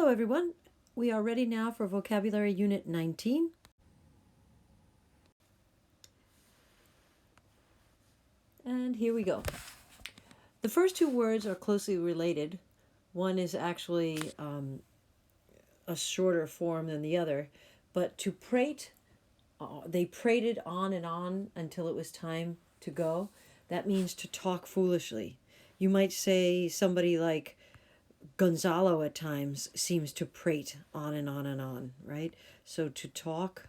Hello everyone, we are ready now for Vocabulary Unit 19. And here we go. The first two words are closely related. One is actually a shorter form than the other, but to prate, they prated on and on until it was time to go. That means to talk foolishly. You might say somebody like Gonzalo at times seems to prate on and on and on, right? So to talk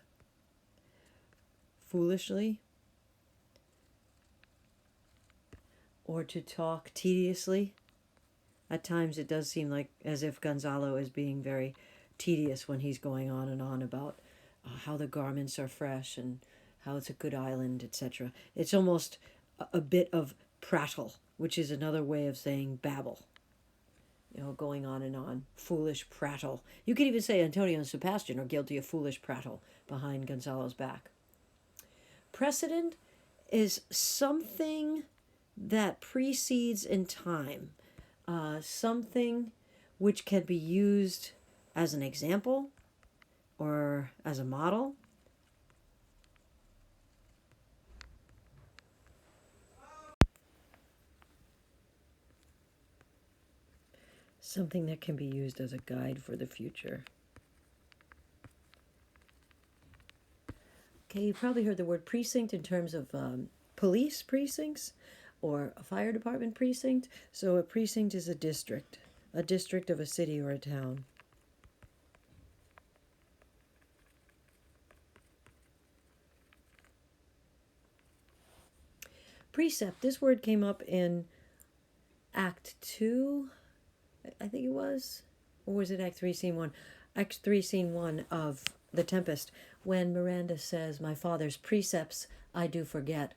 foolishly or to talk tediously. At times it does seem like as if Gonzalo is being very tedious when he's going on and on about how the garments are fresh and how it's a good island, etc. It's almost a bit of prattle, which is another way of saying babble. Going on and on. Foolish prattle. You could even say Antonio and Sebastian are guilty of foolish prattle behind Gonzalo's back. Precedent is something that precedes in time. Something which can be used as an example or as a model. Something that can be used as a guide for the future. Okay, you probably heard the word precinct in terms of police precincts or a fire department precinct. So a precinct is a district of a city or a town. Precept, this word came up in Act 2, I think it was, or was it Act 3, Scene 1? Act 3, Scene 1 of The Tempest, when Miranda says, "My father's precepts I do forget,"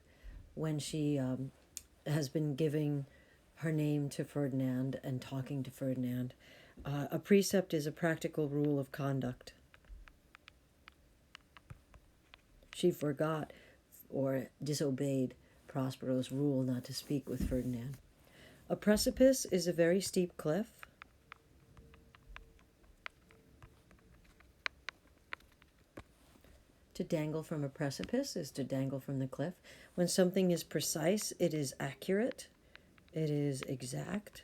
when she has been giving her name to Ferdinand and talking to Ferdinand. A precept is a practical rule of conduct. She forgot or disobeyed Prospero's rule not to speak with Ferdinand. A precipice is a very steep cliff. To dangle from a precipice is to dangle from the cliff. When something is precise, it is accurate, it is exact.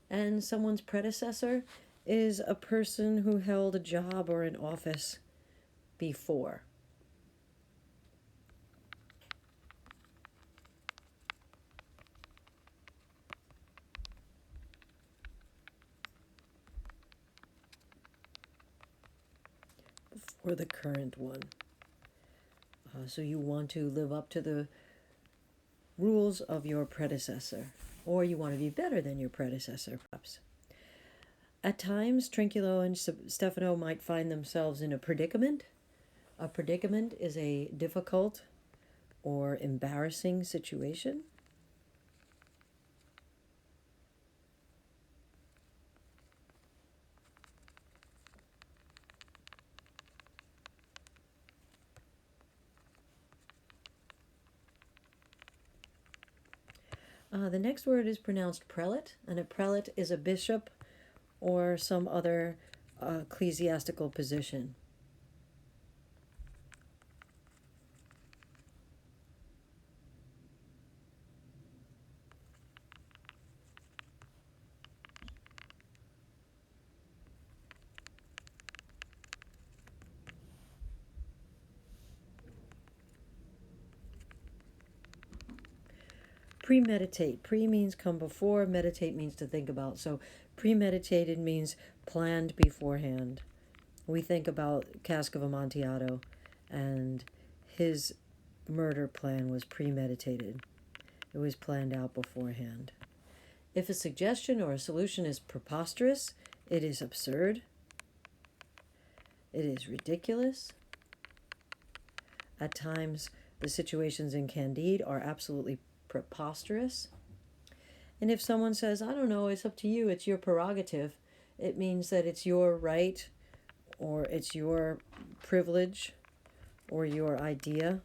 And someone's predecessor is a person who held a job or an office before. Before the current one. So you want to live up to the rules of your predecessor, or you want to be better than your predecessor, perhaps. At times, Trinculo and Stefano might find themselves in a predicament. A predicament is a difficult or embarrassing situation. The next word is pronounced prelate, and a prelate is a bishop or some other ecclesiastical position. Premeditate. Pre means come before, meditate means to think about. So premeditated means planned beforehand. We think about Cask of Amontillado, and his murder plan was premeditated. It was planned out beforehand. If a suggestion or a solution is preposterous, it is absurd. It is ridiculous. At times, the situations in Candide are absolutely preposterous. And if someone says, "I don't know, it's up to you, it's your prerogative," it means that it's your right or it's your privilege or your idea.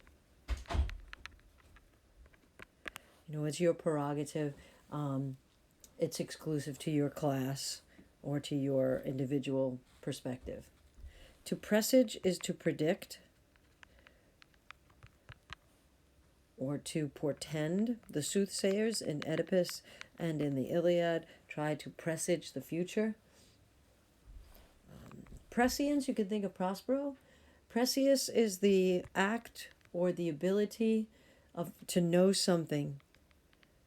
It's your prerogative. it's exclusive to your class or to your individual perspective. To presage is to predict or to portend. The soothsayers in Oedipus and in the Iliad try to presage the future. Prescience, you can think of Prospero. Prescience is the act or the ability of to know something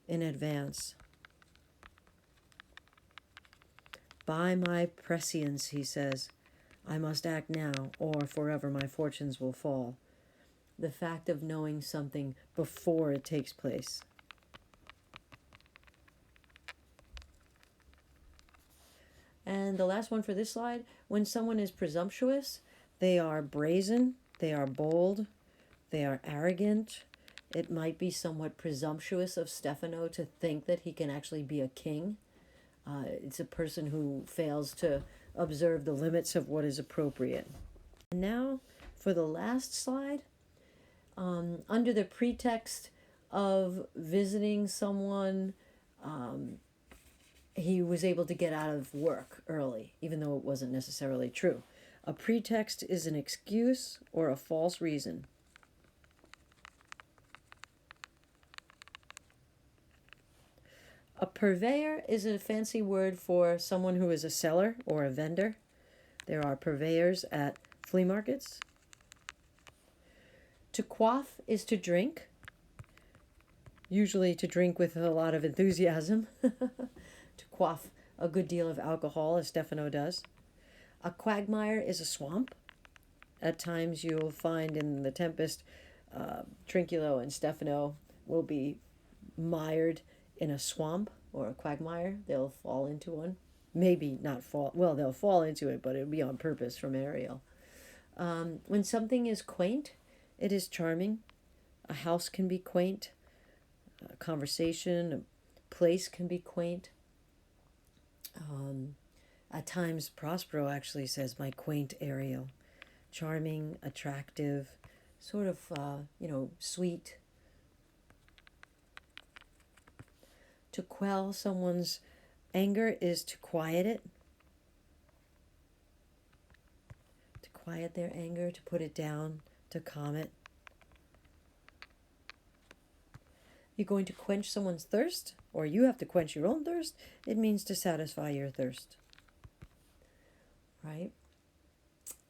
in advance. By my prescience, he says, I must act now, or forever my fortunes will fall. The fact of knowing something before it takes place. And the last one for this slide, when someone is presumptuous, they are brazen, they are bold, they are arrogant. It might be somewhat presumptuous of Stefano to think that he can actually be a king. It's a person who fails to observe the limits of what is appropriate. And now, for the last slide, under the pretext of visiting someone, he was able to get out of work early, even though it wasn't necessarily true. A pretext is an excuse or a false reason. A purveyor is a fancy word for someone who is a seller or a vendor. There are purveyors at flea markets. To quaff is to drink, usually to drink with a lot of enthusiasm. To quaff a good deal of alcohol, as Stefano does. A quagmire is a swamp. At times you'll find in The Tempest, Trinculo and Stefano will be mired in a swamp or a quagmire. They'll fall into one. Maybe not fall, well, they'll fall into it, but it'll be on purpose from Ariel. When something is quaint, it is charming. A house can be quaint. A conversation, a place can be quaint. At times, Prospero actually says, my quaint Ariel. Charming, attractive, sort of, sweet. To quell someone's anger is to quiet it. To quiet their anger, to put it down, to calm it. You're going to quench someone's thirst, or you have to quench your own thirst. It means to satisfy your thirst. Right?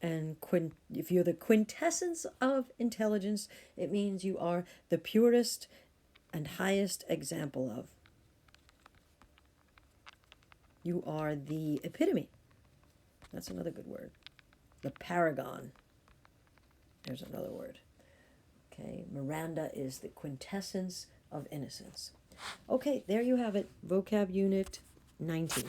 And if you're the quintessence of intelligence, it means you are the purest and highest example of. You are the epitome. That's another good word. The paragon. There's another word. Okay, Miranda is the quintessence of innocence. Okay, there you have it. Vocab Unit 19.